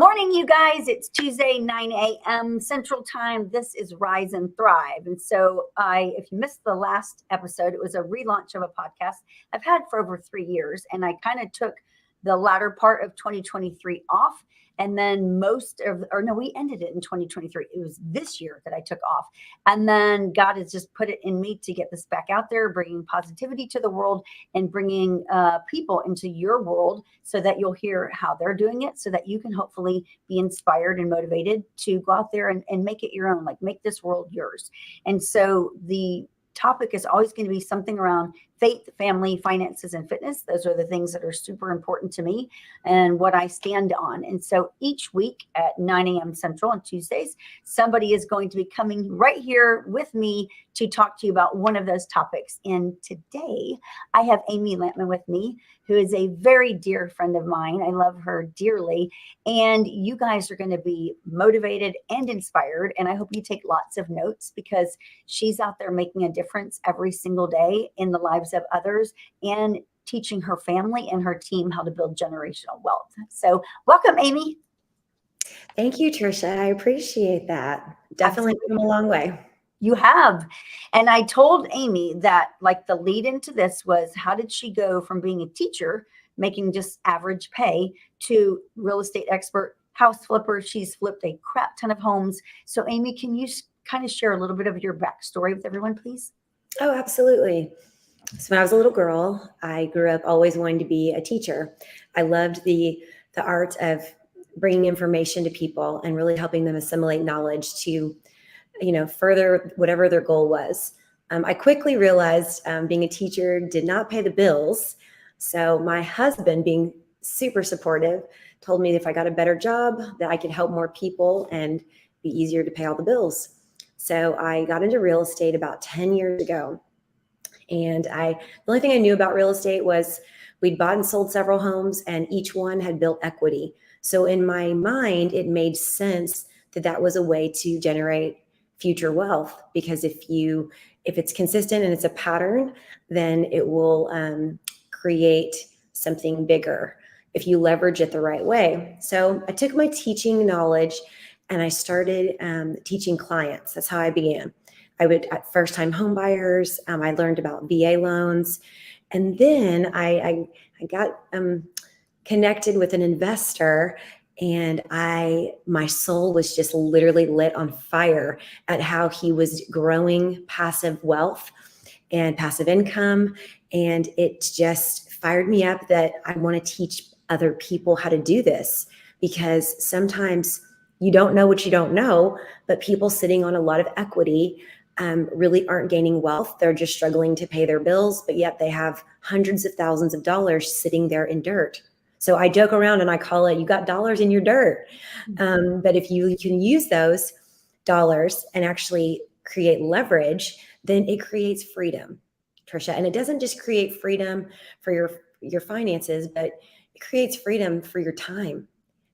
morning, you guys. It's Tuesday, 9 a.m. Central Time. This is Rise and Thrive. And so if you missed the last episode, it was a relaunch of a podcast I've had for over 3 years. And I kind of took the latter part of 2023 off. And then we ended it in 2023. It was this year that I took off. And then God has just put it in me to get this back out there, bringing positivity to the world and bringing people into your world so that you'll hear how they're doing it, so that you can hopefully be inspired and motivated to go out there and make it your own, like make this world yours. And so the topic is always going to be something around faith, family, finances, and fitness. Those are the things that are super important to me and what I stand on. And so each week at 9 a.m. Central on Tuesdays, somebody is going to be coming right here with me to talk to you about one of those topics. And today I have Amy Lampman with me, who is a very dear friend of mine. I love her dearly. And you guys are going to be motivated and inspired. And I hope you take lots of notes, because she's out there making a difference every single day in the lives of others and teaching her family and her team how to build generational wealth. So welcome, Amy. Thank you, Tricia. I appreciate that. Definitely come a long way. You have. And I told Amy that like the lead into this was, how did she go from being a teacher making just average pay to real estate expert, house flipper? She's flipped a crap ton of homes. So Amy, can you kind of share a little bit of your backstory with everyone, please? Oh, absolutely. So when I was a little girl, I grew up always wanting to be a teacher. I loved the art of bringing information to people and really helping them assimilate knowledge to, further whatever their goal was. I quickly realized being a teacher did not pay the bills. So my husband, being super supportive, told me if I got a better job that I could help more people and be easier to pay all the bills. So I got into real estate about 10 years ago. And the only thing I knew about real estate was we'd bought and sold several homes, and each one had built equity. So in my mind, it made sense that was a way to generate future wealth, because if it's consistent and it's a pattern, then it will create something bigger if you leverage it the right way. So I took my teaching knowledge and I started teaching clients. That's how I began. I would, at first-time home buyers, I learned about VA loans. And then I got connected with an investor, and my soul was just literally lit on fire at how he was growing passive wealth and passive income. And it just fired me up that I want to teach other people how to do this, because sometimes you don't know what you don't know, but people sitting on a lot of equity really aren't gaining wealth. They're just struggling to pay their bills, but yet they have hundreds of thousands of dollars sitting there in dirt. So I joke around and I call it, you got dollars in your dirt. But if you can use those dollars and actually create leverage, then it creates freedom, Tricia. And it doesn't just create freedom for your finances, but it creates freedom for your time.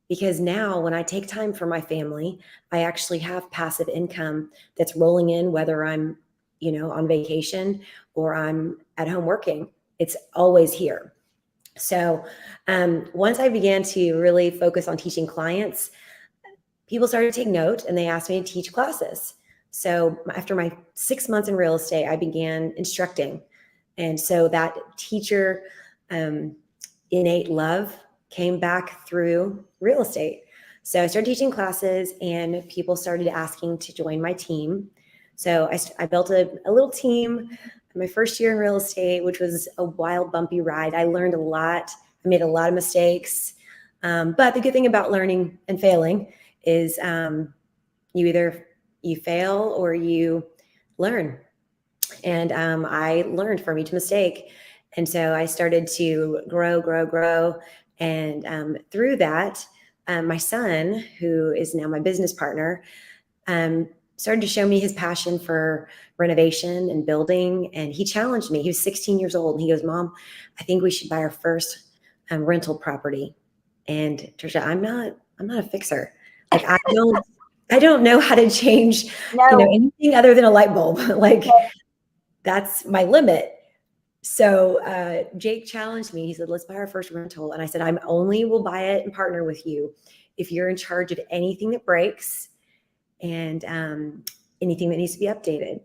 Because now when I take time for my family, I actually have passive income that's rolling in, whether I'm, on vacation or I'm at home working. It's always here. So once I began to really focus on teaching clients, people started to take note and they asked me to teach classes. So after my 6 months in real estate, I began instructing. And so that teacher innate love came back through real estate. So I started teaching classes and people started asking to join my team. So I built a little team my first year in real estate, which was a wild, bumpy ride. I learned a lot. I made a lot of mistakes. But the good thing about learning and failing is you fail or you learn. And I learned from each mistake. And so I started to grow. And through that, my son, who is now my business partner, started to show me his passion for renovation and building. And he challenged me. He was 16 years old. And he goes, "Mom, I think we should buy our first rental property." And Tricia, I'm not a fixer. Like I don't know how to change anything other than a light bulb. That's my limit. So Jake challenged me. He said, "Let's buy our first rental." And I said, "I only will buy it and partner with you if you're in charge of anything that breaks and anything that needs to be updated.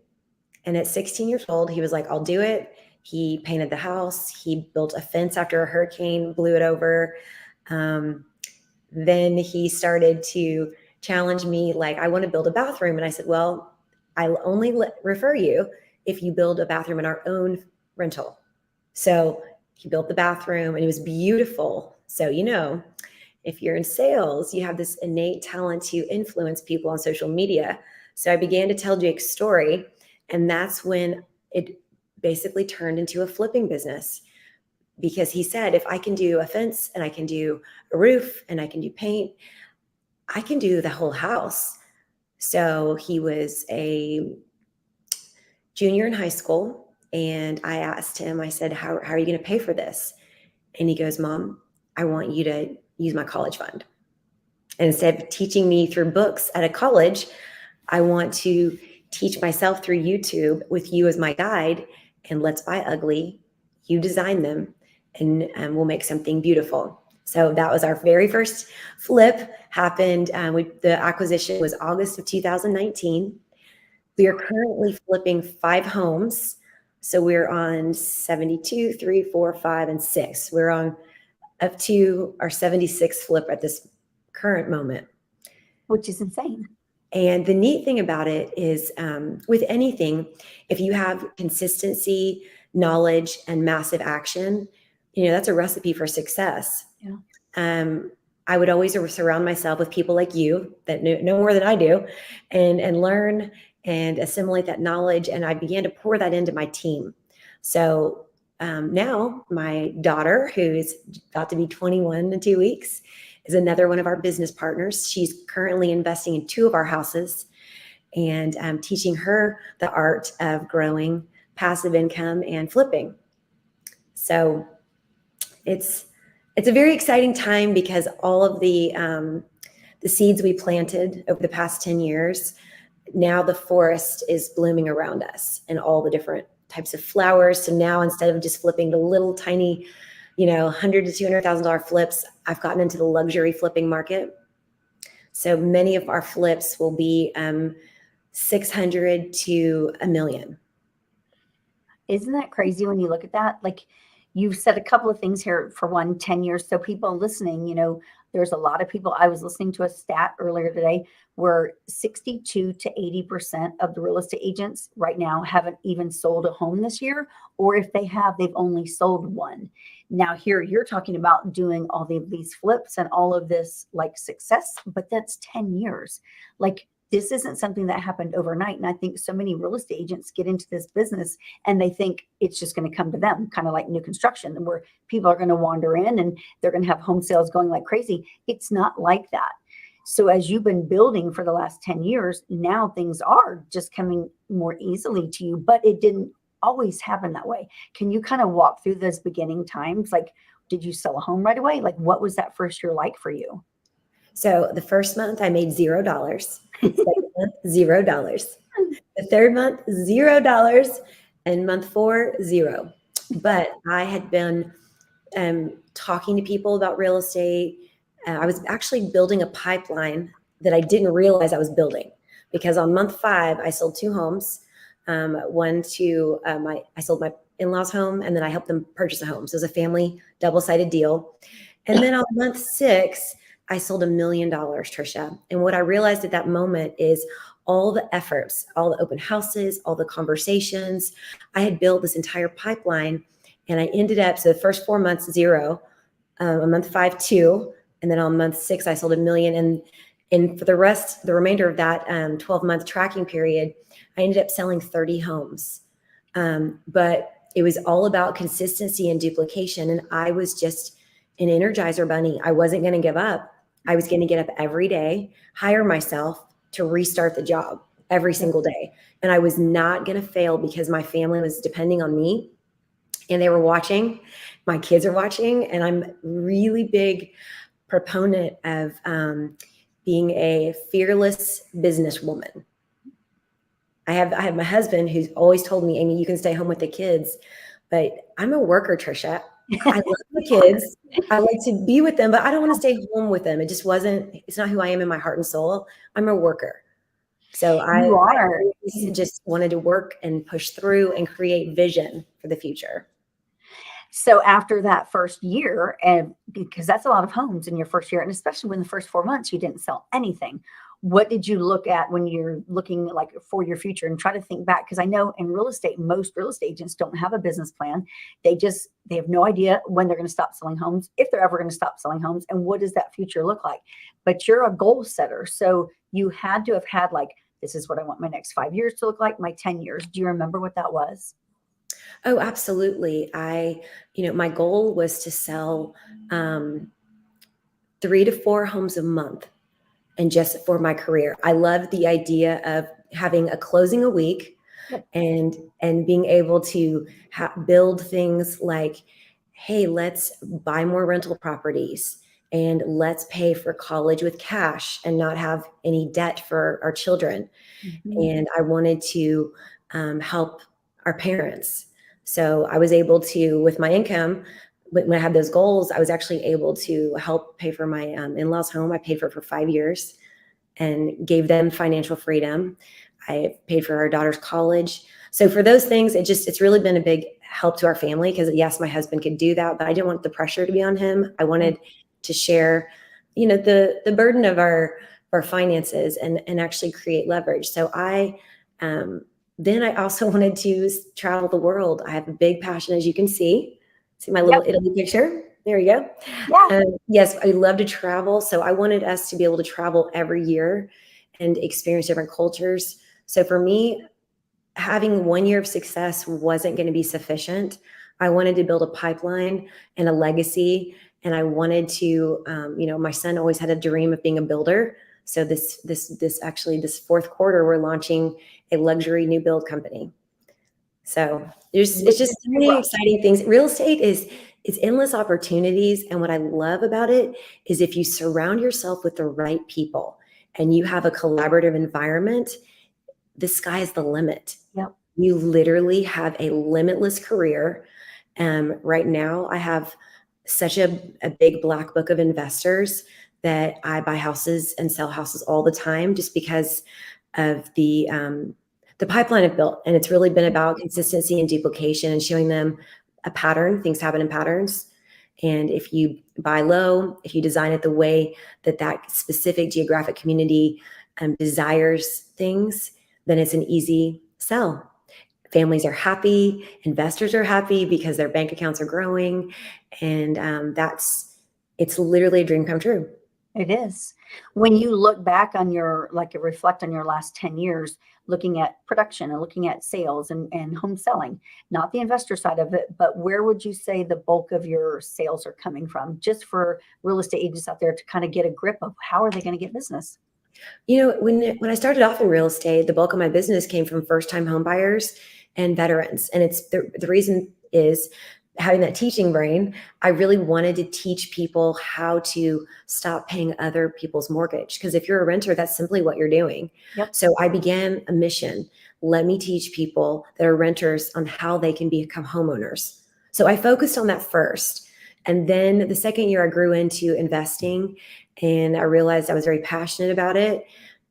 And at 16 years old, he was like, I'll do it. He painted the house. He built a fence after a hurricane, blew it over. Then he started to challenge me, like, I want to build a bathroom. And I said, well, I'll only refer you if you build a bathroom in our own rental. So he built the bathroom and it was beautiful. So, if you're in sales, you have this innate talent to influence people on social media. So I began to tell Jake's story, and that's when it basically turned into a flipping business, because he said, if I can do a fence and I can do a roof and I can do paint, I can do the whole house. So he was a junior in high school, and I asked him, I said, how are you going to pay for this? And he goes, Mom, I want you to use my college fund. And instead of teaching me through books at a college, I want to teach myself through YouTube with you as my guide, and let's buy ugly. You design them, and we'll make something beautiful. So that was our very first flip. Happened. The acquisition was August of 2019. We are currently flipping 5 homes. So we're on 72, 3, 4, 5, and 6. We're on up to our 76th flip at this current moment. Which is insane. And the neat thing about it is with anything, if you have consistency, knowledge, and massive action, that's a recipe for success. Yeah. I would always surround myself with people like you that know more than I do, and learn and assimilate that knowledge. And I began to pour that into my team. So now my daughter, who is about to be 21 in 2 weeks, is another one of our business partners. She's currently investing in 2 of our houses, and I'm teaching her the art of growing passive income and flipping. So it's a very exciting time, because all of the seeds we planted over the past 10 years, now the forest is blooming around us, and all the different types of flowers. So now, instead of just flipping the little tiny, $100,000 to $200,000 flips, I've gotten into the luxury flipping market. So many of our flips will be 600 to $1 million. Isn't that crazy when you look at that? Like, you've said a couple of things here. For one, 10 years. So people listening, there's a lot of people. I was listening to a stat earlier today where 62 to 80% of the real estate agents right now haven't even sold a home this year. Or if they have, they've only sold one. Now here you're talking about doing all these flips and all of this like success, but that's 10 years. Like, this isn't something that happened overnight. And I think so many real estate agents get into this business and they think it's just going to come to them, kind of like new construction, where people are going to wander in and they're going to have home sales going like crazy. It's not like that. So as you've been building for the last 10 years, now things are just coming more easily to you, but it didn't always happen that way. Can you kind of walk through those beginning times? Like, did you sell a home right away? Like, what was that first year like for you? So the first month I made $0. Second month, $0. The third month, $0. And month 4, 0. But I had been talking to people about real estate. I was actually building a pipeline that I didn't realize I was building, because on month 5, I sold 2 homes. One to I sold my in-laws home, and then I helped them purchase a home. So it was a family double-sided deal. And then on month 6, I sold $1 million, Tricia. And what I realized at that moment is all the efforts, all the open houses, all the conversations, I had built this entire pipeline, and I ended up, so the first 4 months, 0, on month 5, 2, and then on month 6, I sold $1 million. And for the remainder of that 12-month tracking period, I ended up selling 30 homes. But it was all about consistency and duplication. And I was just an Energizer bunny. I wasn't going to give up. I was going to get up every day, hire myself to restart the job every single day. And I was not going to fail, because my family was depending on me, and they were watching. My kids are watching, and I'm a really big proponent of being a fearless businesswoman. I have my husband who's always told me, Amy, you can stay home with the kids, but I'm a worker, Tricia. I love the kids. I like to be with them, but I don't want to stay home with them. It's not who I am in my heart and soul. I'm a worker. So You I are. always just wanted to work and push through and create vision for the future. So after that first year, and because that's a lot of homes in your first year, and especially when the first 4 months you didn't sell anything, what did you look at when you're looking like for your future and try to think back? Because I know in real estate, most real estate agents don't have a business plan. They have no idea when they're going to stop selling homes, if they're ever going to stop selling homes, and what does that future look like. But you're a goal setter, so you had to have had like, this is what I want my next 5 years to look like, my 10 years. Do you remember what that was? Oh, absolutely. My goal was to sell 3 to 4 homes a month. And just for my career, I love the idea of having a closing a week Yep. and being able to build things like, hey, let's buy more rental properties and let's pay for college with cash and not have any debt for our children. Mhm. And I wanted to help our parents. So I was able to, with my income, when I had those goals, I was actually able to help pay for my in-laws' home. I paid for it for 5 years and gave them financial freedom. I paid for our daughter's college. So for those things, it's really been a big help to our family because yes, my husband could do that, but I didn't want the pressure to be on him. I wanted to share, the burden of our finances and actually create leverage. So then I also wanted to travel the world. I have a big passion, as you can see. See my little Yep. Italy picture? There you go. Yeah. Yes, I love to travel. So I wanted us to be able to travel every year and experience different cultures. So for me, having 1 year of success wasn't going to be sufficient. I wanted to build a pipeline and a legacy. And I wanted to, my son always had a dream of being a builder. So this fourth quarter, we're launching a luxury new build company. So it's just so many exciting things. Real estate it's endless opportunities. And what I love about it is if you surround yourself with the right people and you have a collaborative environment, the sky is the limit. Yep. You literally have a limitless career. Right now, I have such a big black book of investors that I buy houses and sell houses all the time just because of the pipeline I've built. And it's really been about consistency and duplication and showing them a pattern. Things happen in patterns. And if you buy low, if you design it the way that specific geographic community desires things, then it's an easy sell. Families are happy, investors are happy because their bank accounts are growing. And it's literally a dream come true. It is. When you look back on reflect on your last 10 years, looking at production and looking at sales and home selling, not the investor side of it, but where would you say the bulk of your sales are coming from? Just for real estate agents out there to kind of get a grip of how are they going to get business? When I started off in real estate, the bulk of my business came from first-time home buyers and veterans. And it's the reason is having that teaching brain. I really wanted to teach people how to stop paying other people's mortgage. Because if you're a renter, that's simply what you're doing. Yep. So I began a mission. Let me teach people that are renters on how they can become homeowners. So I focused on that first. And then the second year I grew into investing and I realized I was very passionate about it.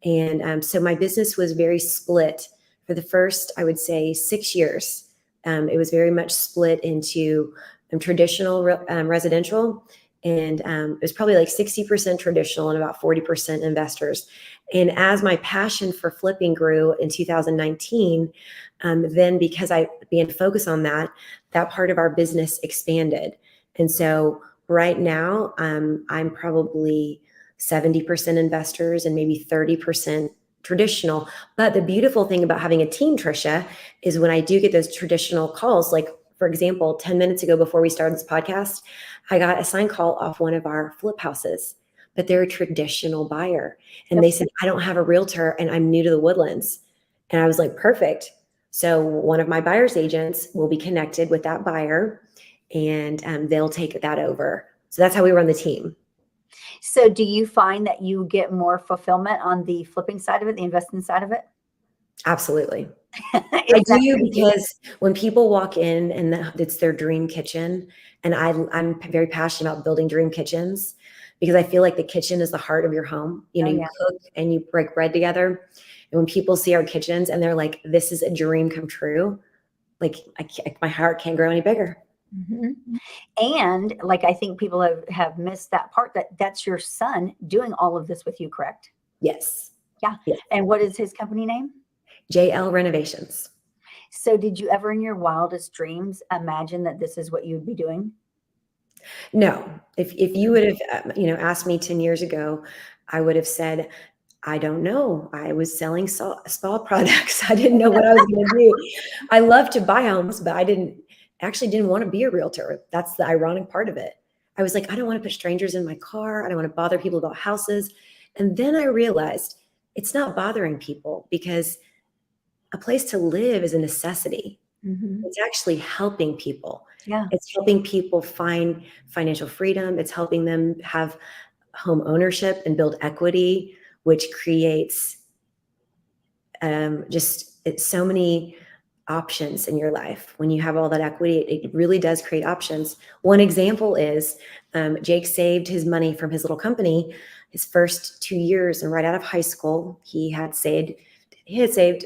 And so my business was very split for the first, I would say, 6 years. It was very much split into traditional residential, and it was probably like 60% traditional and about 40% investors. And as my passion for flipping grew in 2019, then because I began to focus on that part of our business expanded. And so right now, I'm probably 70% investors and maybe 30% traditional. But the beautiful thing about having a team, Tricia, is when I do get those traditional calls, like for example, 10 minutes ago before we started this podcast, I got a sign call off one of our flip houses, but they're a traditional buyer. And they said, I don't have a realtor and I'm new to the Woodlands. And I was like, perfect. So one of my buyer's agents will be connected with that buyer and they'll take that over. So that's how we run the team. So do you find that you get more fulfillment on the flipping side of it, the investing side of it? Absolutely. I Isn't that do, crazy? because when people walk in and it's their dream kitchen, and I'm very passionate about building dream kitchens, because I feel like the kitchen is the heart of your home. You know, Oh you yeah. cook and you break bread together. And when people see our kitchens and they're like, this is a dream come true, like my heart can't grow any bigger. Mhm. And like, I think people have missed that part, that that's your son doing all of this with you, correct? Yes. Yeah. Yes. And what is his company name? JL Renovations. So did you ever in your wildest dreams imagine that this is what you'd be doing? No, if you would have, asked me 10 years ago, I would have said, I don't know. I was selling spa products. I didn't know what I was going to do. I love to buy homes, but I didn't want to be a realtor. That's the ironic part of it. I was like, I don't want to put strangers in my car. I don't want to bother people about houses. And then I realized it's not bothering people, because a place to live is a necessity. Mhm. It's actually helping people. Yeah. It's helping people find financial freedom. It's helping them have home ownership and build equity, which creates it's so many options in your life. When you have all that equity, it really does create options. One example is Jake saved his money from his little company his first 2 years, and right out of high school, he had saved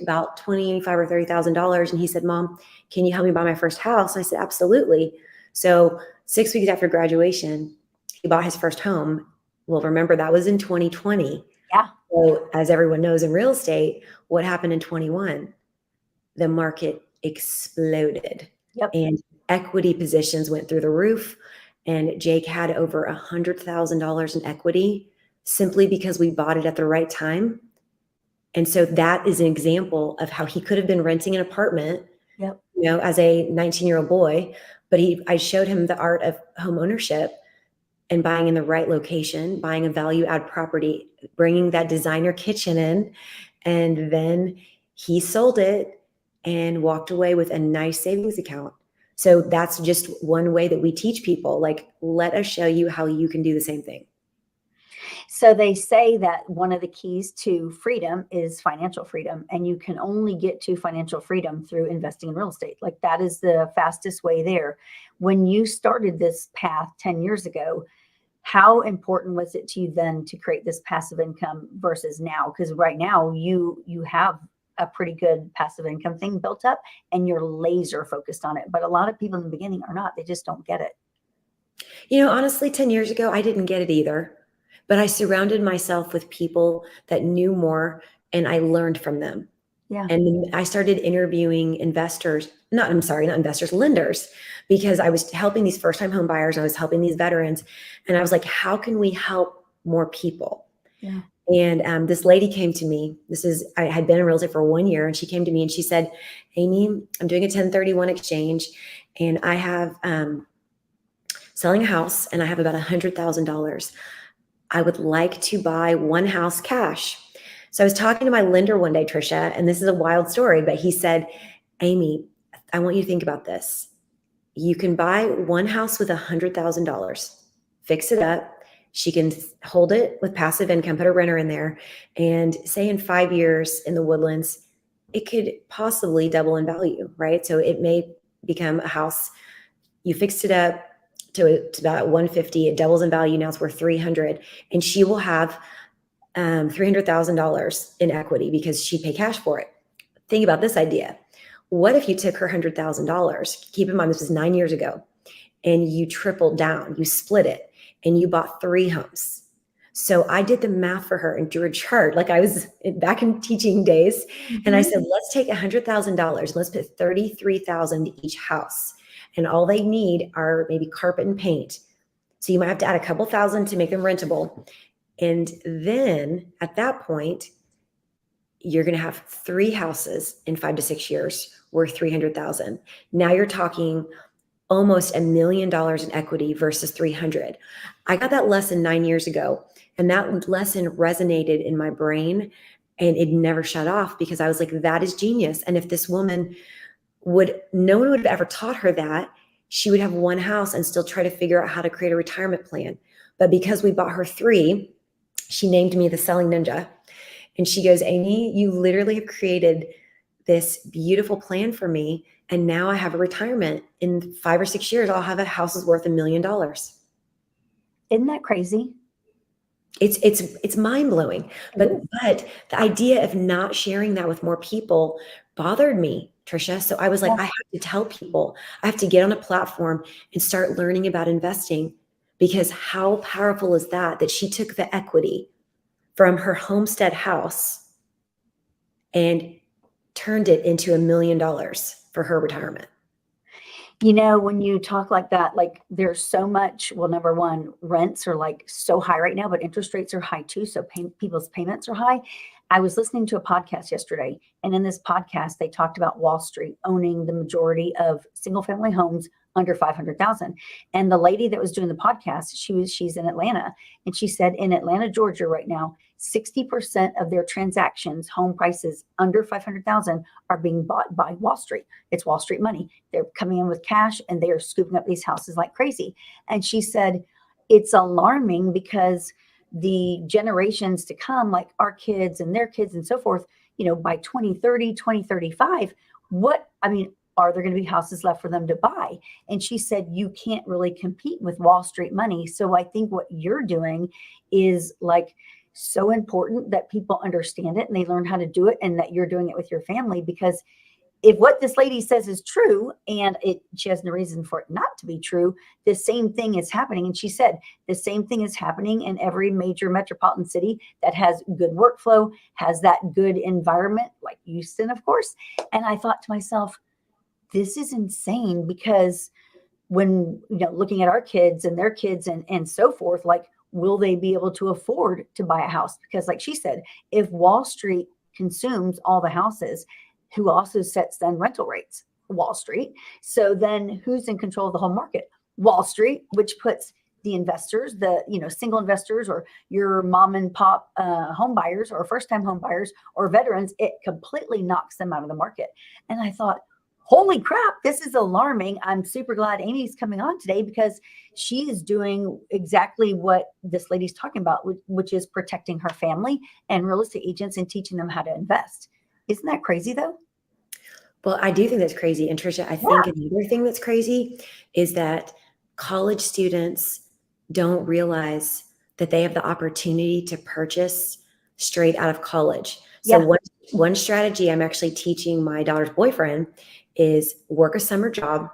about $25,000 or $30,000, and he said, "Mom, can you help me buy my first house?" And I said, "Absolutely." So 6 weeks after graduation, he bought his first home. Well, remember, that was in 2020. Yeah. So as everyone knows in real estate, what happened in 21? The market exploded Yep. and equity positions went through the roof. And Jake had over $100,000 in equity simply because we bought it at the right time. And so that is an example of how he could have been renting an apartment, Yep. as a 19-year-old boy, but I showed him the art of home ownership and buying in the right location, buying a value add property, bringing that designer kitchen in, and then he sold it and walked away with a nice savings account. So that's just one way that we teach people, like, let us show you how you can do the same thing. So they say that one of the keys to freedom is financial freedom, and you can only get to financial freedom through investing in real estate. Like, that is the fastest way there. When you started this path 10 years ago, how important was it to you then to create this passive income versus now? Because right now you have a pretty good passive income thing built up and you're laser focused on it. But a lot of people in the beginning are not. They just don't get it. Honestly, 10 years ago, I didn't get it either, but I surrounded myself with people that knew more, and I learned from them. Yeah. And then I started interviewing not investors, lenders, because I was helping these first time home buyers. I was helping these veterans. And I was like, how can we help more people? Yeah. And this lady came to me. I had been in real estate for 1 year, and she came to me and she said, "Amy, I'm doing a 1031 exchange, and I have selling a house, and I have about $100,000. I would like to buy one house cash." So I was talking to my lender one day, Tricia, and this is a wild story, but he said, "Amy, I want you to think about this. You can buy one house with $100,000, fix it up. She can hold it with passive income, put a renter in there, and say in 5 years in the Woodlands, it could possibly double in value, right? So it may become a house. You fixed it up to about 150. It doubles in value. Now it's worth 300, and she will have $300,000 in equity because she paid cash for it." Think about this idea. What if you took her $100,000? Keep in mind, this was 9 years ago, and you tripled down, you split it, and you bought 3 homes. So I did the math for her and drew a chart, like I was back in teaching days. And I said, let's take $100,000, let's put 33,000 to each house. And all they need are maybe carpet and paint. So you might have to add a couple thousand to make them rentable. And then at that point, you're going to have 3 houses in 5 to 6 years worth 300,000. Now you're talking almost $1 million in equity versus 300. I got that lesson 9 years ago, and that lesson resonated in my brain, and it never shut off, because I was like, that is genius. And if this woman no one would have ever taught her that, she would have one house and still try to figure out how to create a retirement plan. But because we bought her 3, she named me the selling ninja. And she goes, "Amy, you literally have created this beautiful plan for me. And now I have a retirement. In 5 or 6 years, I'll have a house that's worth $1 million. Isn't that crazy? It's mind blowing. But the idea of not sharing that with more people bothered me, Tricia. So I was like, I have to tell people, I have to get on a platform and start learning about investing, because how powerful is that she took the equity from her homestead house and turned it into $1 million for her retirement. You know, when you talk like that, like there's so much, well, number one, rents are like so high right now, but interest rates are high too. So people's payments are high. I was listening to a podcast yesterday, and in this podcast, they talked about Wall Street owning the majority of single family homes under 500,000. And the lady that was doing the podcast, she's in Atlanta, and she said in Atlanta, Georgia right now, 60% of their transactions, home prices under 500,000, are being bought by Wall Street. It's Wall Street money. They're coming in with cash and they are scooping up these houses like crazy. And she said, it's alarming because the generations to come, like our kids and their kids and so forth, you know, by 2030, 2035, are there going to be houses left for them to buy? And she said, you can't really compete with Wall Street money. So I think what you're doing is like so important that people understand it and they learn how to do it, and that you're doing it with your family. Because if what this lady says is true, and she has no reason for it not to be true, the same thing is happening. And she said the same thing is happening in every major metropolitan city that has good workflow, has that good environment, like Houston, of course. And I thought to myself, this is insane, because when, you know, looking at our kids and their kids and so forth, like, will they be able to afford to buy a house? Because like she said, if Wall Street consumes all the houses, who also sets then rental rates? Wall Street. So then who's in control of the whole market? Wall Street, which puts the investors, the, you know, single investors, or your mom and pop home buyers, or first time home buyers, or veterans, it completely knocks them out of the market. And I thought, holy crap, this is alarming. I'm super glad Amy's coming on today, because she is doing exactly what this lady's talking about, which is protecting her family and real estate agents and teaching them how to invest. Isn't that crazy though? Well, I do think that's crazy. And Tricia, I think another thing that's crazy is that college students don't realize that they have the opportunity to purchase straight out of college. So one strategy I'm actually teaching my daughter's boyfriend is work a summer job.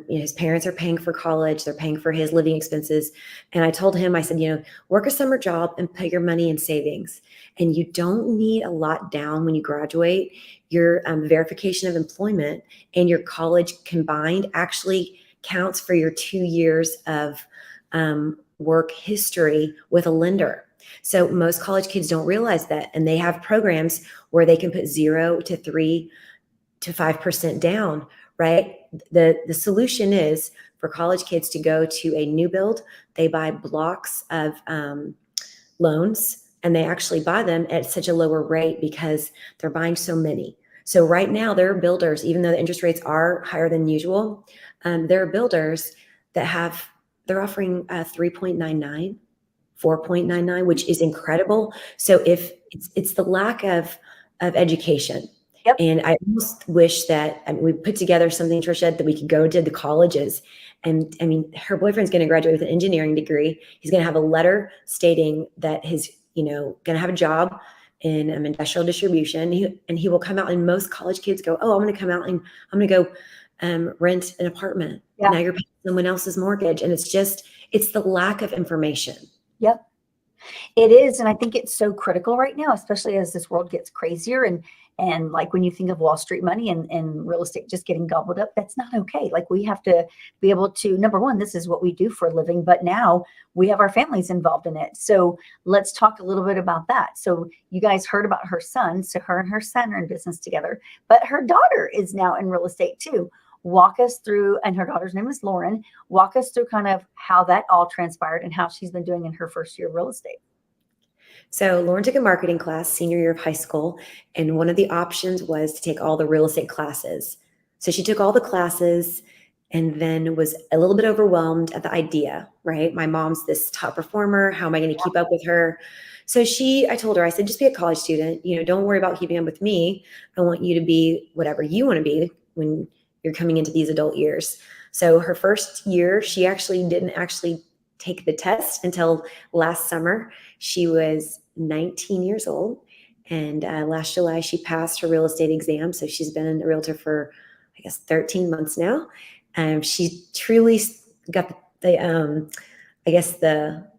His parents are paying for college. They're paying for his living expenses. And I told him, I said, work a summer job and put your money in savings. And you don't need a lot down when you graduate. Your verification of employment and your college combined actually counts for your 2 years of work history with a lender. So most college kids don't realize that. And they have programs where they can put 0 to 3 to 5% down, right? The solution is for college kids to go to a new build. They buy blocks of loans, and they actually buy them at such a lower rate because they're buying so many. So right now there are builders, even though the interest rates are higher than usual, there are builders that they're offering 3.99, 4.99, which is incredible. So if it's the lack of education. Yep. And I almost wish that we put together something, Tricia, that we could go to the colleges. And I mean, her boyfriend's going to graduate with an engineering degree. He's going to have a letter stating that he's, going to have a job in industrial distribution. And he will come out, and most college kids go, oh, I'm going to come out and I'm going to go rent an apartment. Yeah. Now you're paying someone else's mortgage. And it's the lack of information. Yep. It is. And I think it's so critical right now, especially as this world gets crazier. And like when you think of Wall Street money and real estate just getting gobbled up, that's not okay. Like we have to be able to, number one, this is what we do for a living, but now we have our families involved in it. So let's talk a little bit about that. So you guys heard about her son. So her and her son are in business together, but her daughter is now in real estate too. Walk us through, and her daughter's name is Lauren. Walk us through kind of how that all transpired and how she's been doing in her first year of real estate. So Lauren took a marketing class senior year of high school, and one of the options was to take all the real estate classes. So she took all the classes, and then was a little bit overwhelmed at the idea, right? My mom's this top performer. How am I going to keep up with her? So I told her, I said, just be a college student. Don't worry about keeping up with me. I want you to be whatever you want to be when you're coming into these adult years. So her first year, she actually didn't take the test until last summer. She was 19 years old. And last July, she passed her real estate exam. So she's been a realtor for, I guess, 13 months now. She truly got the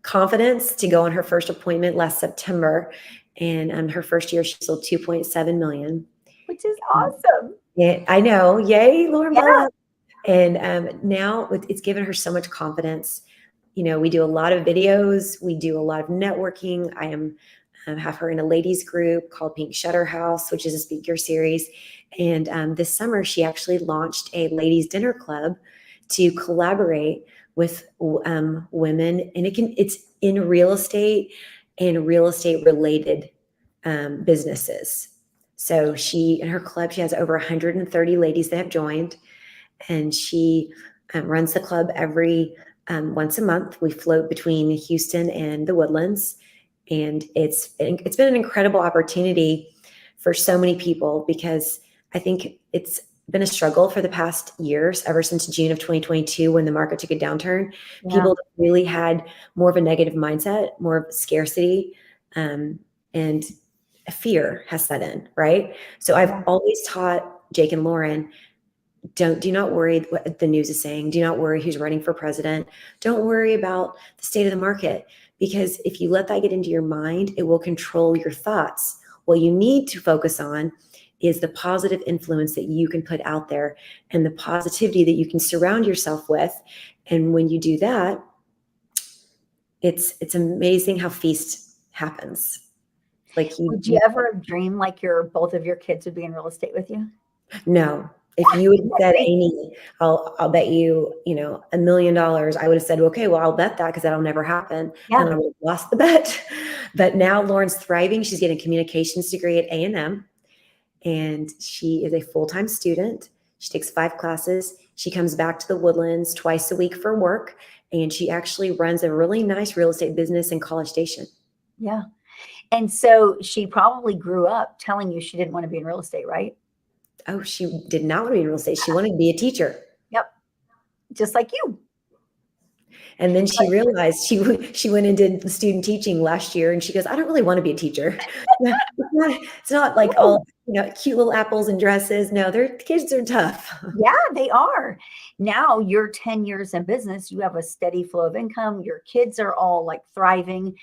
confidence to go on her first appointment last September. And her first year, she sold 2.7 million. Which is awesome. Yeah, I know. Yay, Lauren Yeah. Bella. And now it's given her so much confidence. We do a lot of videos. We do a lot of networking. I have her in a ladies group called Pink Shutter House, which is a speaker series. And this summer, she actually launched a ladies dinner club to collaborate with women. And it's in real estate and real estate related businesses. So in her club, she has over 130 ladies that have joined. And she runs the club every once a month. We float between Houston and the Woodlands. And it's been an incredible opportunity for so many people, because I think it's been a struggle for the past years, ever since June of 2022, when the market took a downturn. Yeah. People really had more of a negative mindset, more of scarcity, and fear has set in, right? So I've always taught Jake and Lauren, do not worry what the news is saying. Do not worry who's running for president. Don't worry about the state of the market, because if you let that get into your mind, it will control your thoughts. What you need to focus on is the positive influence that you can put out there and the positivity that you can surround yourself with. And when you do that, it's amazing how feast happens. Would you ever dream like both of your kids would be in real estate with you? No. If you had said, Amy, I'll bet you, $1 million, I would have said, okay, well, I'll bet that, because that'll never happen. Yeah. And I would have lost the bet. But now Lauren's thriving. She's getting a communications degree at A&M, and she is a full-time student. She takes 5 classes. She comes back to the Woodlands twice a week for work, and she actually runs a really nice real estate business in College Station. Yeah. And so she probably grew up telling you she didn't want to be in real estate, right? Oh, she did not want to be in real estate. She wanted to be a teacher. Yep. Just like you. And then she realized she went and did student teaching last year, and she goes, I don't really want to be a teacher. It's not like all, cute little apples and dresses. No, their kids are tough. Yeah, they are. Now you're 10 years in business. You have a steady flow of income. Your kids are all thriving.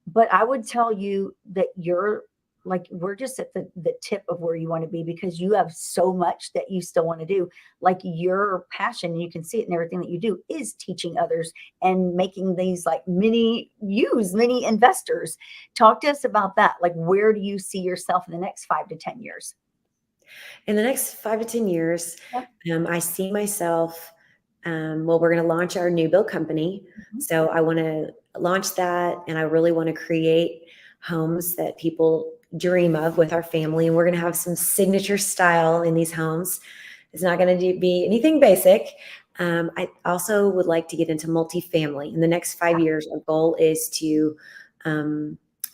But I would tell you that we're just at the tip of where you want to be, because you have so much that you still want to do. Your passion, you can see it in everything that you do, is teaching others and making these mini investors. Talk to us about that. Where do you see yourself in the next 5 to 10 years? In the next 5 to 10 years, I see myself, we're going to launch our new build company. Mm-hmm. So I want to launch that, and I really want to create homes that people dream of with our family. And we're going to have some signature style in these homes. It's not going to be anything basic. I also would like to get into multifamily. In the next 5 years, our goal is to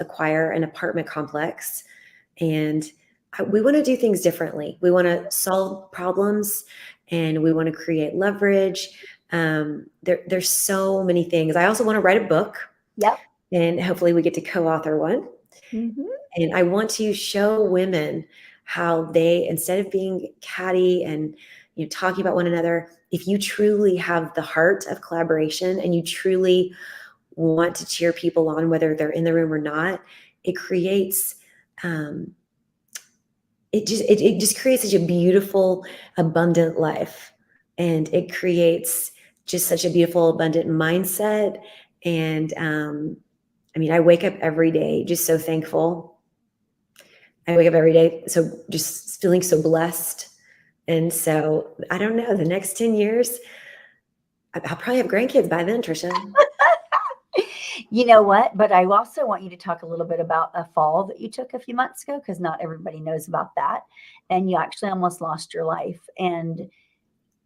acquire an apartment complex. And we want to do things differently. We want to solve problems, and we want to create leverage. There's so many things. I also want to write a book. Yep. And hopefully we get to co-author one. Mm-hmm. And I want to show women how they, instead of being catty and talking about one another, if you truly have the heart of collaboration and you truly want to cheer people on, whether they're in the room or not, it creates it just creates such a beautiful, abundant life. And it creates just such a beautiful, abundant mindset. And I wake up every day just so thankful. I wake up every day so just feeling so blessed. And so I don't know, the next 10 years, I'll probably have grandkids by then, Tricia. You know what? But I also want you to talk a little bit about a fall that you took a few months ago, because not everybody knows about that. And you actually almost lost your life. And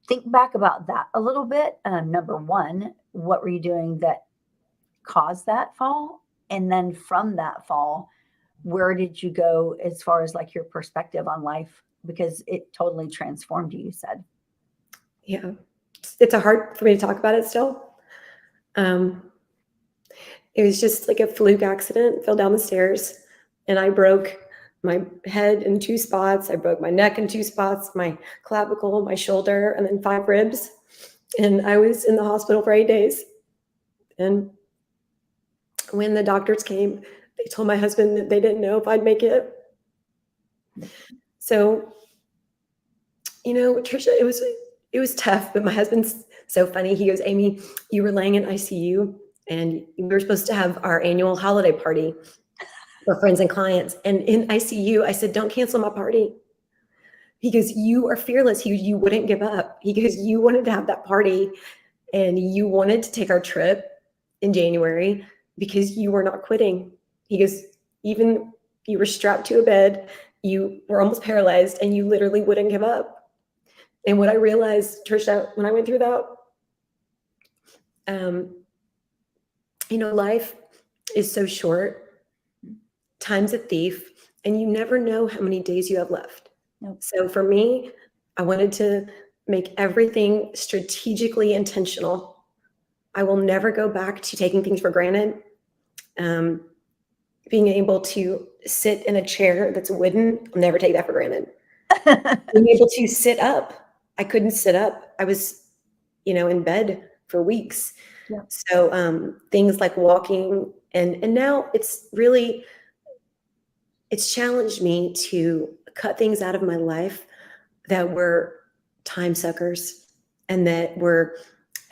think back about that a little bit. Number one, what were you doing that caused that fall? And then from that fall, where did you go as far as like your perspective on life? Because it totally transformed you, you said. Yeah. It's hard for me to talk about it still. It was just like a fluke accident, fell down the stairs, and I broke my head in 2 spots. I broke my neck in 2 spots, my clavicle, my shoulder, and then 5 ribs. And I was in the hospital for 8 days. And when the doctors came, they told my husband that they didn't know if I'd make it. So, Tricia, it was tough, but my husband's so funny. He goes, Amy, you were laying in ICU and we were supposed to have our annual holiday party for friends and clients. And in ICU, I said, don't cancel my party. He goes, you are fearless. He goes, you wouldn't give up. He goes, you wanted to have that party and you wanted to take our trip in January because you were not quitting. He goes, even you were strapped to a bed, you were almost paralyzed and you literally wouldn't give up. And what I realized, Tricia, when I went through that, life is so short. Time's a thief, and you never know how many days you have left. Nope. So for me, I wanted to make everything strategically intentional. I will never go back to taking things for granted. Being able to sit in a chair that's wooden, I'll never take that for granted. Being able to sit up, I couldn't sit up. I was, in bed for weeks. Yeah. So things like walking, and now it's challenged me to cut things out of my life that were time suckers and that were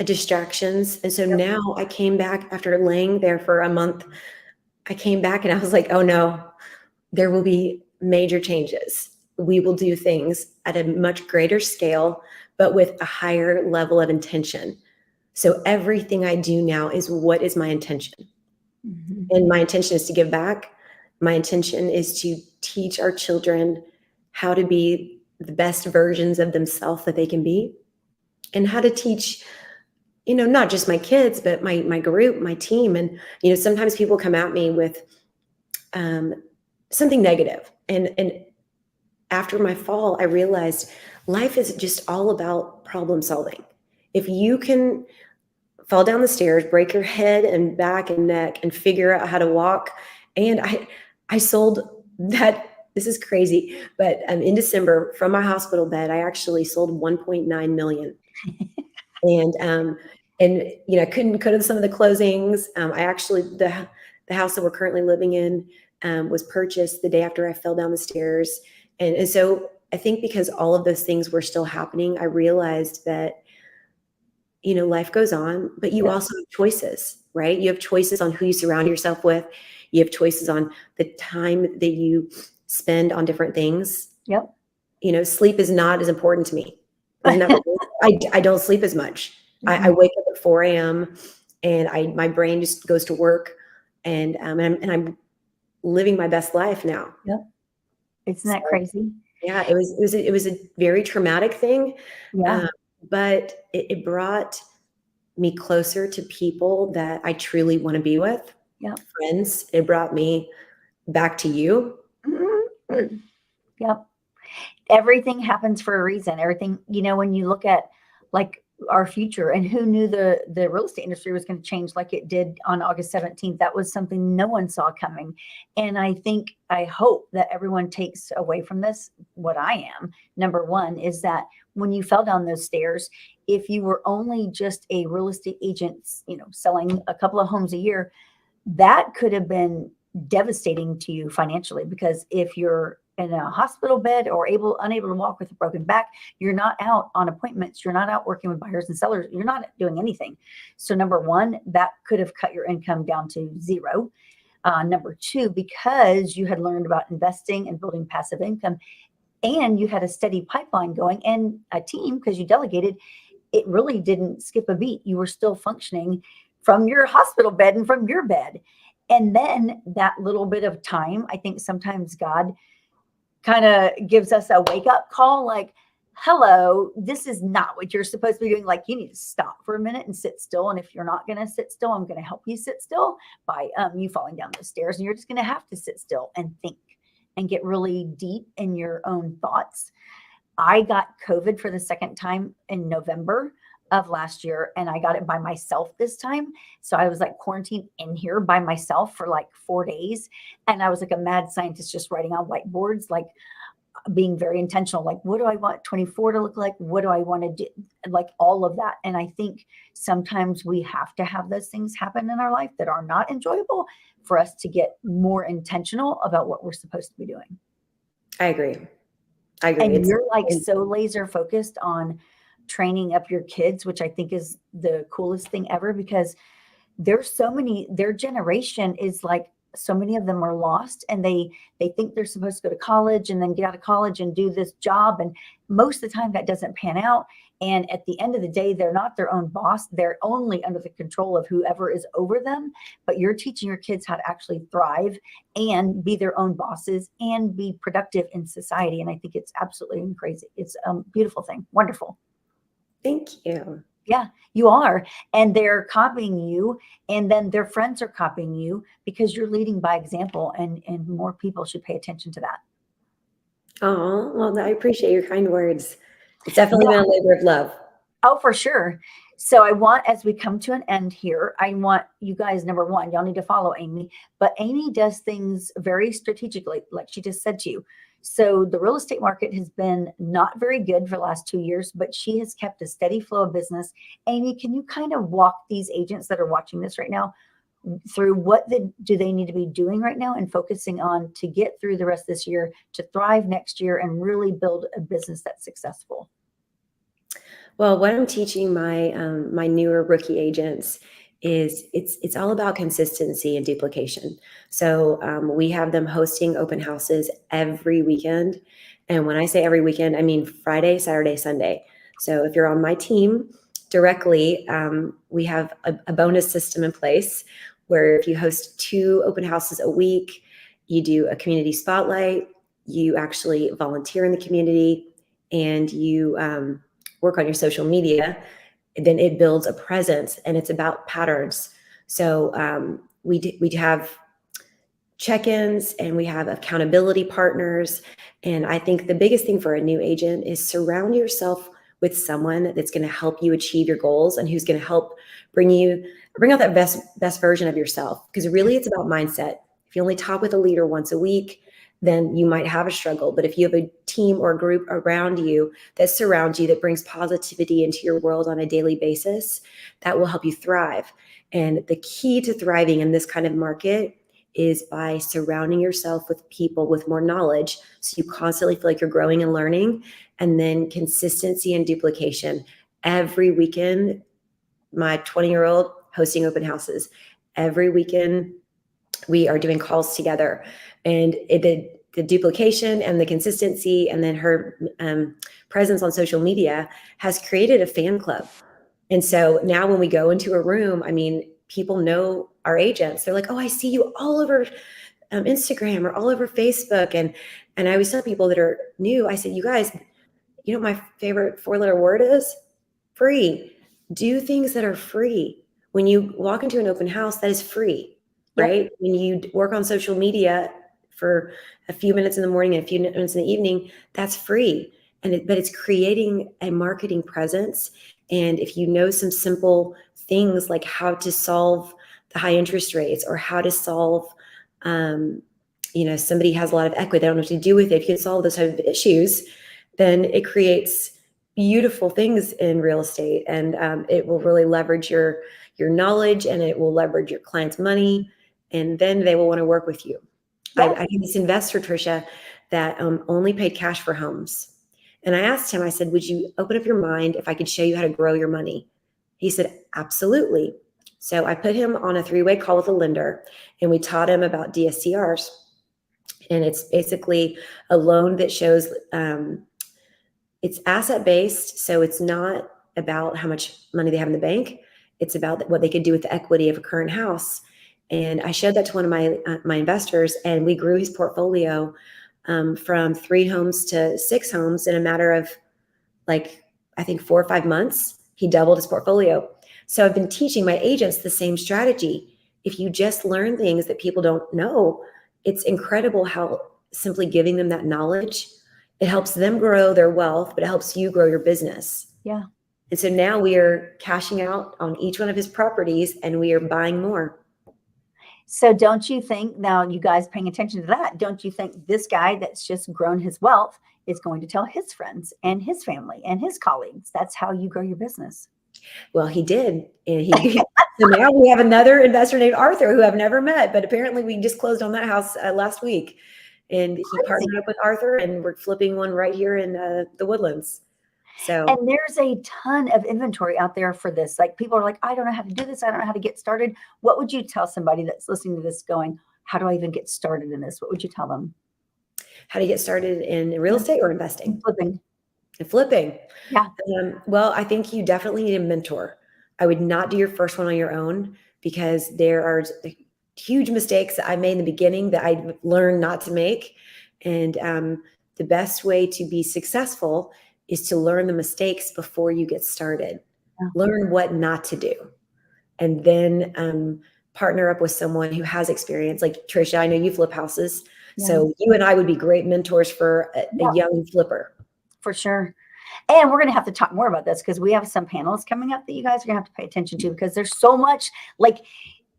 distractions. And so now I came back after laying there for a month. I came back and I was like, oh no, there will be major changes. We will do things at a much greater scale, but with a higher level of intention. So everything I do now is what is my intention? Mm-hmm. And my intention is to give back. My intention is to teach our children how to be the best versions of themselves that they can be, and how to teach, not just my kids, but my group, my team. And, sometimes people come at me with something negative. And after my fall, I realized life is just all about problem solving. If you can fall down the stairs, break your head and back and neck, and figure out how to walk. And I sold that. This is crazy, but in December from my hospital bed, I actually sold 1.9 million. And I couldn't go to some of the closings. I actually, the house that we're currently living in was purchased the day after I fell down the stairs. And so I think because all of those things were still happening, I realized that, life goes on, but you also have choices, right? You have choices on who you surround yourself with. You have choices on the time that you spend on different things. Yep. Sleep is not as important to me. I don't sleep as much. Mm-hmm. I wake up at 4 a.m. and my brain just goes to work, and I'm living my best life now. Yep. Isn't that crazy? Yeah, it was a very traumatic thing. Yeah. But it brought me closer to people that I truly want to be with. Yeah. Friends. It brought me back to you. Mm-hmm. Yep. Everything happens for a reason. Everything, when you look at like our future, and who knew the real estate industry was going to change like it did on August 17th. That was something no one saw coming. And I hope that everyone takes away from this what I am. Number one is that when you fell down those stairs, if you were only just a real estate agent, selling a couple of homes a year, that could have been devastating to you financially, because if you're in a hospital bed or unable to walk with a broken back, you're not out on appointments, you're not out working with buyers and sellers, you're not doing anything. So number one, that could have cut your income down to zero. Number two, because you had learned about investing and building passive income, and you had a steady pipeline going and a team because you delegated, it really didn't skip a beat. You were still functioning from your hospital bed and from your bed. And then that little bit of time, I think sometimes God kind of gives us a wake up call, like, hello, this is not what you're supposed to be doing. Like, you need to stop for a minute and sit still. And if you're not going to sit still, I'm going to help you sit still by you falling down the stairs. And you're just going to have to sit still and think and get really deep in your own thoughts. I got COVID for the second time in November of last year, and I got it by myself this time. So I was like quarantined in here by myself for like 4 days. And I was like a mad scientist just writing on whiteboards, like being very intentional. Like, what do I want 24 to look like? What do I want to do? Like all of that. And I think sometimes we have to have those things happen in our life that are not enjoyable for us to get more intentional about what we're supposed to be doing. I agree. And you're like so laser focused on training up your kids, which I think is the coolest thing ever, because there's so many, their generation is like, so many of them are lost, and they think they're supposed to go to college and then get out of college and do this job. And most of the time that doesn't pan out. And at the end of the day, they're not their own boss. They're only under the control of whoever is over them. But you're teaching your kids how to actually thrive and be their own bosses and be productive in society. And I think it's absolutely crazy. It's a beautiful thing. Wonderful. Thank you. Yeah, you are. And they're copying you, and then their friends are copying you because you're leading by example, and more people should pay attention to that. Oh, well, I appreciate your kind words. It's definitely been a labor of love. Oh, for sure. So I want, as we come to an end here, I want you guys, number one, y'all need to follow Amy, but Amy does things very strategically, like she just said to you. So the real estate market has been not very good for the last 2 years, but she has kept a steady flow of business. Amy, can you kind of walk these agents that are watching this right now through what do they need to be doing right now and focusing on to get through the rest of this year, to thrive next year and really build a business that's successful? Well, what I'm teaching my my newer rookie agents is it's all about consistency and duplication. So we have them hosting open houses every weekend, and when I say every weekend, I mean Friday, Saturday, Sunday. So if you're on my team directly, we have a bonus system in place where if you host 2 open houses a week, you do a community spotlight, you actually volunteer in the community, and you work on your social media, then it builds a presence, and it's about patterns. So we have check-ins, and we have accountability partners. And I think the biggest thing for a new agent is surround yourself with someone that's going to help you achieve your goals and who's going to help bring out that best version of yourself. Because really it's about mindset. If you only talk with a leader once a week, then you might have a struggle. But if you have a team or a group around you that surrounds you, that brings positivity into your world on a daily basis, that will help you thrive. And the key to thriving in this kind of market is by surrounding yourself with people with more knowledge, so you constantly feel like you're growing and learning. And then consistency and duplication. Every weekend, my 20-year-old hosting open houses. Every weekend, we are doing calls together, and the duplication and the consistency, and then her presence on social media has created a fan club. And so now when we go into a room, I mean, people know our agents. They're like, oh, I see you all over Instagram or all over Facebook. And I always tell people that are new, I said, you guys, you know, my favorite 4-letter word is free. Do things that are free. When you walk into an open house, that is free. Right? Yep. When you work on social media for a few minutes in the morning and a few minutes in the evening, that's free. But it's creating a marketing presence. And if you know some simple things like how to solve the high interest rates, or how to solve, somebody has a lot of equity, they don't know what to do with it. If you can solve those type of issues, then it creates beautiful things in real estate, and it will really leverage your knowledge, and it will leverage your client's money. And then they will want to work with you. Yeah. I had this investor, Tricia, that only paid cash for homes. And I asked him, I said, would you open up your mind if I could show you how to grow your money? He said, absolutely. So I put him on a 3-way call with a lender, and we taught him about DSCRs. And it's basically a loan that shows it's asset-based. So it's not about how much money they have in the bank. It's about what they could do with the equity of a current house. And I showed that to one of my investors, and we grew his portfolio from 3 homes to 6 homes in a matter of like, I think 4 or 5 months, he doubled his portfolio. So I've been teaching my agents the same strategy. If you just learn things that people don't know, it's incredible how simply giving them that knowledge, it helps them grow their wealth, but it helps you grow your business. Yeah. And so now we are cashing out on each one of his properties and we are buying more. So don't you think, now you guys paying attention to that, don't you think this guy that's just grown his wealth is going to tell his friends and his family and his colleagues? That's how you grow your business. Well, he did. And so now we have another investor named Arthur who I've never met, but apparently we just closed on that house last week. And he partnered up with Arthur and we're flipping one right here in the Woodlands. So, and there's a ton of inventory out there for this. Like, people are like, I don't know how to do this. I don't know how to get started. What would you tell somebody that's listening to this going, how do I even get started in this? What would you tell them? how to get started in real estate or investing? Flipping. Flipping. Yeah. Well, I think you definitely need a mentor. I would not do your first one on your own because there are huge mistakes that I made in the beginning that I learned not to make. And the best way to be successful is to learn the mistakes before you get started. Yeah. Learn what not to do. And then partner up with someone who has experience. Like Tricia, I know you flip houses. Yeah. So you and I would be great mentors for a young flipper. For sure. And we're going to have to talk more about this because we have some panels coming up that you guys are going to have to pay attention to, because there's so much, like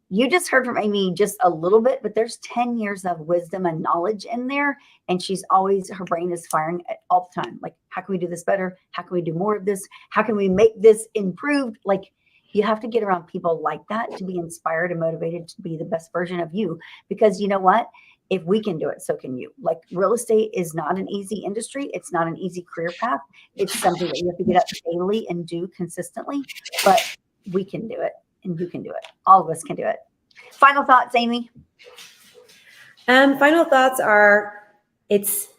you just heard from Amy just a little bit, but there's 10 years of wisdom and knowledge in there. And she's always, her brain is firing all the time. Like, how can we do this better? How can we do more of this? How can we make this improved? Like, you have to get around people like that to be inspired and motivated to be the best version of you. Because you know what? If we can do it, so can you. Like, real estate is not an easy industry. It's not an easy career path. It's something that you have to get up daily and do consistently, but we can do it and you can do it. All of us can do it. Final thoughts, Amy? Final thoughts are, it's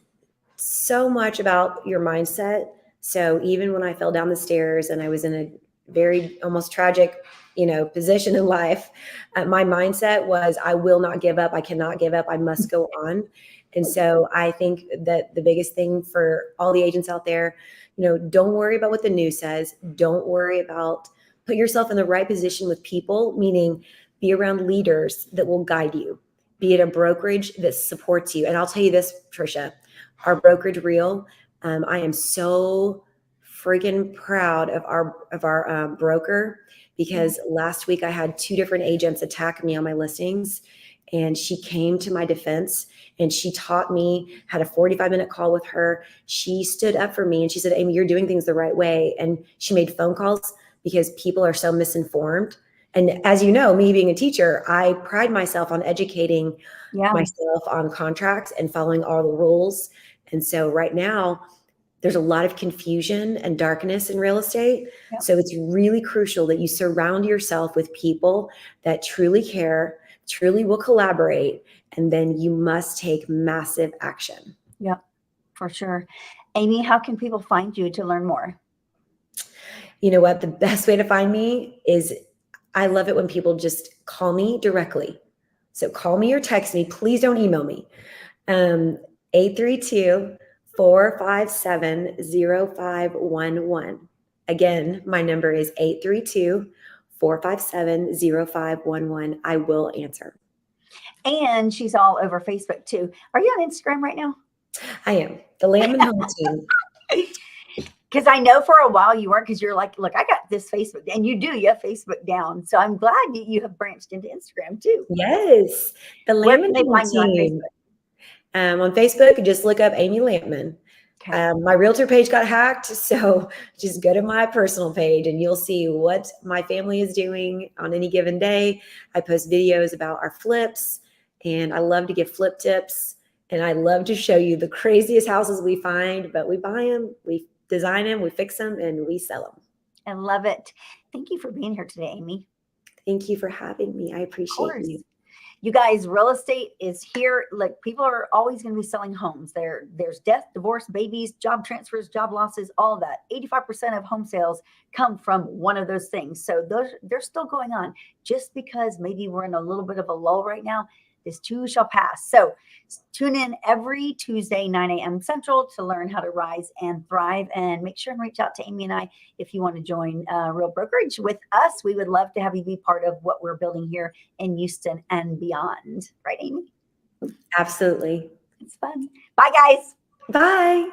so much about your mindset. So even when I fell down the stairs and I was in a very almost tragic, position in life, my mindset was, I will not give up. I cannot give up. I must go on. And so I think that the biggest thing for all the agents out there, don't worry about what the news says. Don't worry about, put yourself in the right position with people, meaning be around leaders that will guide you, be it a brokerage that supports you. And I'll tell you this, Tricia, our brokerage reel, I am so freaking proud of our broker, because last week I had 2 different agents attack me on my listings, and she came to my defense and she taught me, had a 45-minute call with her. She stood up for me and she said, Amy, you're doing things the right way. And she made phone calls because people are so misinformed. And as you know, me being a teacher, I pride myself on educating myself on contracts and following all the rules. And so right now, there's a lot of confusion and darkness in real estate. Yeah. So it's really crucial that you surround yourself with people that truly care, truly will collaborate, and then you must take massive action. Yeah, for sure. Amy, how can people find you to learn more? You know what? The best way to find me is, I love it when people just call me directly. So call me or text me. Please don't email me. 832-457-0511. Again, my number is 832-457-0511. I will answer. And she's all over Facebook too. Are you on Instagram right now? I am. The Lampman Home Team. Because I know for a while you weren't, because you're like, look, I got this Facebook, and you have Facebook down. So I'm glad you have branched into Instagram too. Yes. The Lampman Home Team. On Facebook, just look up Amy Lampman. Okay. My realtor page got hacked, so just go to my personal page and you'll see what my family is doing on any given day. I post videos about our flips, and I love to give flip tips, and I love to show you the craziest houses we find, but we buy them, we design them, we fix them, and we sell them. I love it. Thank you for being here today, Amy. Thank you for having me. I appreciate you. You guys, real estate is here. Like, people are always going to be selling homes. There's death, divorce, babies, job transfers, job losses, all of that. 85% of home sales come from one of those things. So they're still going on. Just because maybe we're in a little bit of a lull right now This too shall pass. So tune in every Tuesday, 9 a.m. Central, to learn how to rise and thrive. And make sure and reach out to Amy and I if you want to join Real Brokerage with us. We would love to have you be part of what we're building here in Houston and beyond. Right, Amy? Absolutely. It's fun. Bye, guys. Bye.